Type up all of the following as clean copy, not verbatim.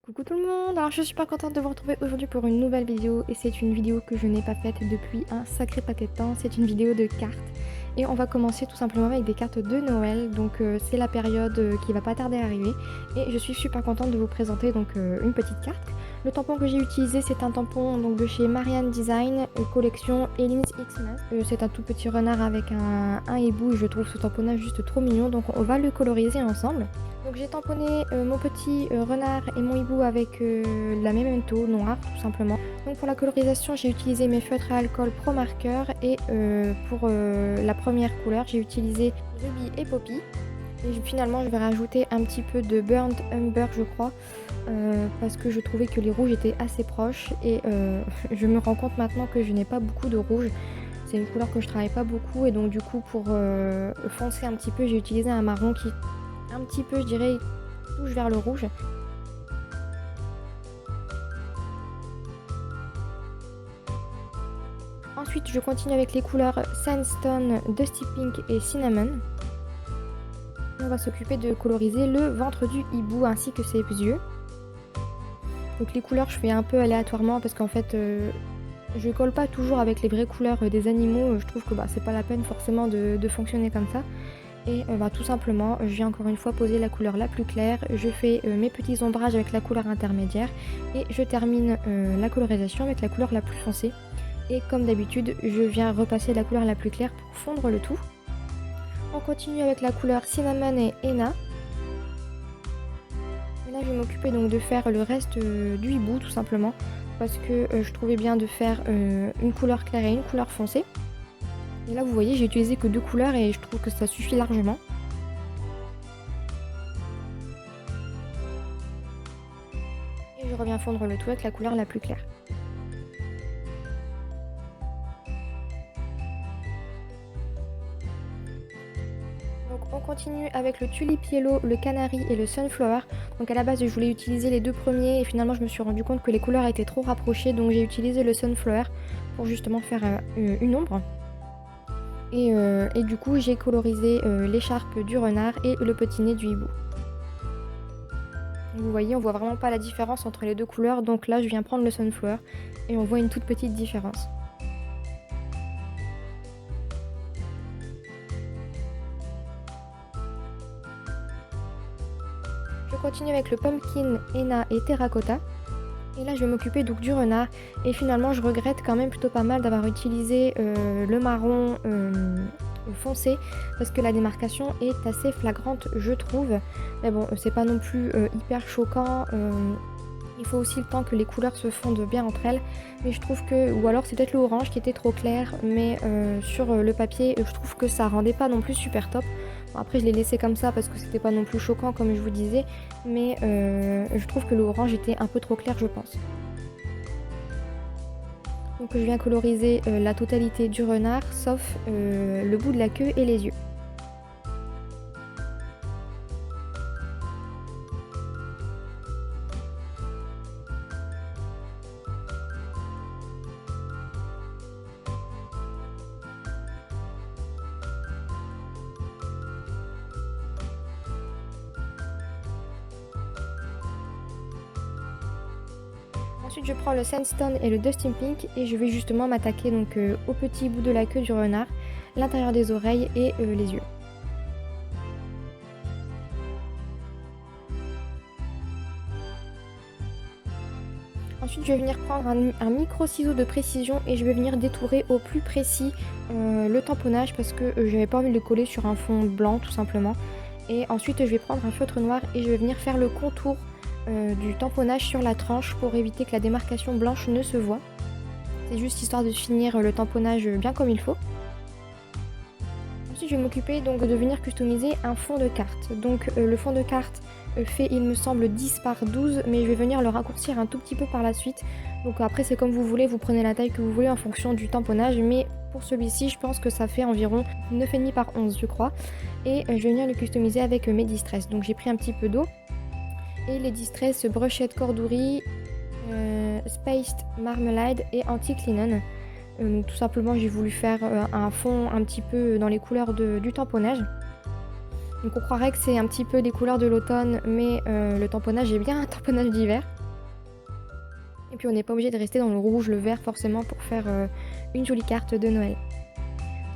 Coucou tout le monde, alors je suis super contente de vous retrouver aujourd'hui pour une nouvelle vidéo et c'est une vidéo que je n'ai pas faite depuis un sacré paquet de temps, c'est une vidéo de cartes et on va commencer tout simplement avec des cartes de Noël, donc c'est la période qui va pas tarder à arriver et je suis super contente de vous présenter donc une petite carte. Le tampon que j'ai utilisé c'est un tampon donc de chez Marianne Design, collection Ellen's Xmas. C'est un tout petit renard avec un hibou et je trouve ce tamponnage juste trop mignon donc on va le coloriser ensemble. Donc j'ai tamponné mon petit renard et mon hibou avec la Memento noire tout simplement. Donc pour la colorisation j'ai utilisé mes feutres à alcool Pro Marker et pour la première couleur j'ai utilisé Ruby et Poppy. Et finalement je vais rajouter un petit peu de Burnt Umber je crois parce que je trouvais que les rouges étaient assez proches et je me rends compte maintenant que je n'ai pas beaucoup de rouge. C'est une couleur que je travaille pas beaucoup et donc du coup pour foncer un petit peu j'ai utilisé un marron qui un petit peu, je dirais, touche vers le rouge. Ensuite, je continue avec les couleurs Sandstone, Dusty Pink et Cinnamon. On va s'occuper de coloriser le ventre du hibou ainsi que ses yeux. Donc les couleurs, je fais un peu aléatoirement parce qu'en fait, je colle pas toujours avec les vraies couleurs des animaux. Je trouve que c'est pas la peine forcément de fonctionner comme ça. Et tout simplement, je viens encore une fois poser la couleur la plus claire, je fais mes petits ombrages avec la couleur intermédiaire et je termine la colorisation avec la couleur la plus foncée. Et comme d'habitude, je viens repasser la couleur la plus claire pour fondre le tout. On continue avec la couleur Cinnamon et Henna. Et là, je vais m'occuper donc de faire le reste du hibou tout simplement parce que je trouvais bien de faire une couleur claire et une couleur foncée. Et là vous voyez j'ai utilisé que deux couleurs et je trouve que ça suffit largement. Et je reviens fondre le tout avec la couleur la plus claire. Donc on continue avec le Tulip Yellow, le Canary et le Sunflower. Donc à la base je voulais utiliser les deux premiers et finalement je me suis rendu compte que les couleurs étaient trop rapprochées donc j'ai utilisé le Sunflower pour justement faire une ombre. Et du coup j'ai colorisé l'écharpe du renard et le petit nez du hibou. Vous voyez on voit vraiment pas la différence entre les deux couleurs donc là je viens prendre le Sunflower et on voit une toute petite différence. Je continue avec le Pumpkin, Henna et Terracotta. Et là je vais m'occuper donc du renard et finalement je regrette quand même plutôt pas mal d'avoir utilisé le marron foncé parce que la démarcation est assez flagrante je trouve. Mais bon c'est pas non plus hyper choquant, il faut aussi le temps que les couleurs se fondent bien entre elles. Mais je trouve que, ou alors c'est peut-être le orange qui était trop clair mais sur le papier je trouve que ça rendait pas non plus super top. Bon, après je l'ai laissé comme ça parce que c'était pas non plus choquant comme je vous disais, mais je trouve que l'orange était un peu trop clair je pense. Donc je viens coloriser la totalité du renard sauf le bout de la queue et les yeux. Ensuite je prends le Sandstone et le Dustin Pink et je vais justement m'attaquer donc au petit bout de la queue du renard, l'intérieur des oreilles et les yeux. Ensuite je vais venir prendre un micro ciseau de précision et je vais venir détourer au plus précis le tamponnage parce que j'avais pas envie de le coller sur un fond blanc tout simplement. Et ensuite je vais prendre un feutre noir et je vais venir faire le contour du tamponnage sur la tranche pour éviter que la démarcation blanche ne se voie. C'est juste histoire de finir le tamponnage bien comme il faut. Ensuite je vais m'occuper donc de venir customiser un fond de carte. Donc le fond de carte fait il me semble 10 par 12 mais je vais venir le raccourcir un tout petit peu par la suite. Donc après c'est comme vous voulez, vous prenez la taille que vous voulez en fonction du tamponnage mais pour celui-ci je pense que ça fait environ 9,5 par 11 je crois. Et je vais venir le customiser avec mes distress. Donc j'ai pris un petit peu d'eau et les distress Brushette Corduroy, Spaced Marmalade et Antique Linen. Tout simplement j'ai voulu faire un fond un petit peu dans les couleurs du tamponnage. Donc on croirait que c'est un petit peu des couleurs de l'automne mais le tamponnage est bien un tamponnage d'hiver. Et puis on n'est pas obligé de rester dans le rouge, le vert forcément pour faire une jolie carte de Noël.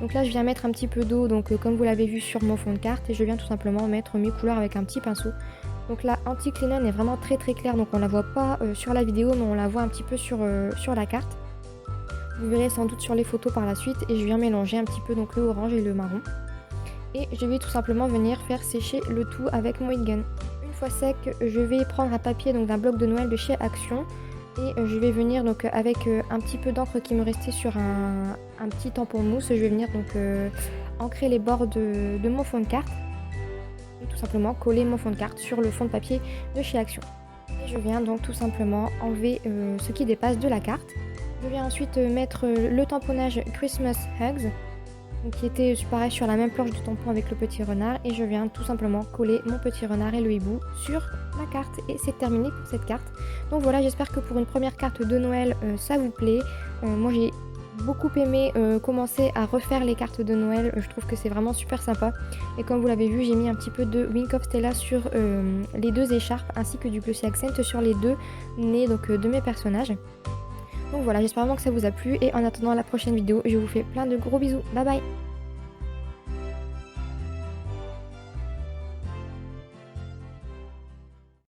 Donc là je viens mettre un petit peu d'eau, donc comme vous l'avez vu sur mon fond de carte, et je viens tout simplement mettre mes couleurs avec un petit pinceau. Donc la Antique Linen est vraiment très très claire, donc on la voit pas sur la vidéo, mais on la voit un petit peu sur la carte. Vous verrez sans doute sur les photos par la suite, et je viens mélanger un petit peu donc le orange et le marron. Et je vais tout simplement venir faire sécher le tout avec mon heat gun. Une fois sec, je vais prendre un papier donc d'un bloc de Noël de chez Action. Et je vais venir donc avec un petit peu d'encre qui me restait sur un petit tampon mousse, je vais venir donc ancrer les bords de mon fond de carte. Et tout simplement coller mon fond de carte sur le fond de papier de chez Action. Et je viens donc tout simplement enlever ce qui dépasse de la carte. Je viens ensuite mettre le tamponnage Christmas Hugs, donc qui était pareil sur la même planche de tampon avec le petit renard, et je viens tout simplement coller mon petit renard et le hibou sur la carte, et c'est terminé pour cette carte. Donc voilà, j'espère que pour une première carte de Noël ça vous plaît. Moi j'ai beaucoup aimé commencer à refaire les cartes de Noël, je trouve que c'est vraiment super sympa, et comme vous l'avez vu j'ai mis un petit peu de Wink of Stella sur les deux écharpes ainsi que du glossy accent sur les deux nez donc, de mes personnages. Donc voilà, j'espère vraiment que ça vous a plu, et en attendant la prochaine vidéo, je vous fais plein de gros bisous. Bye bye!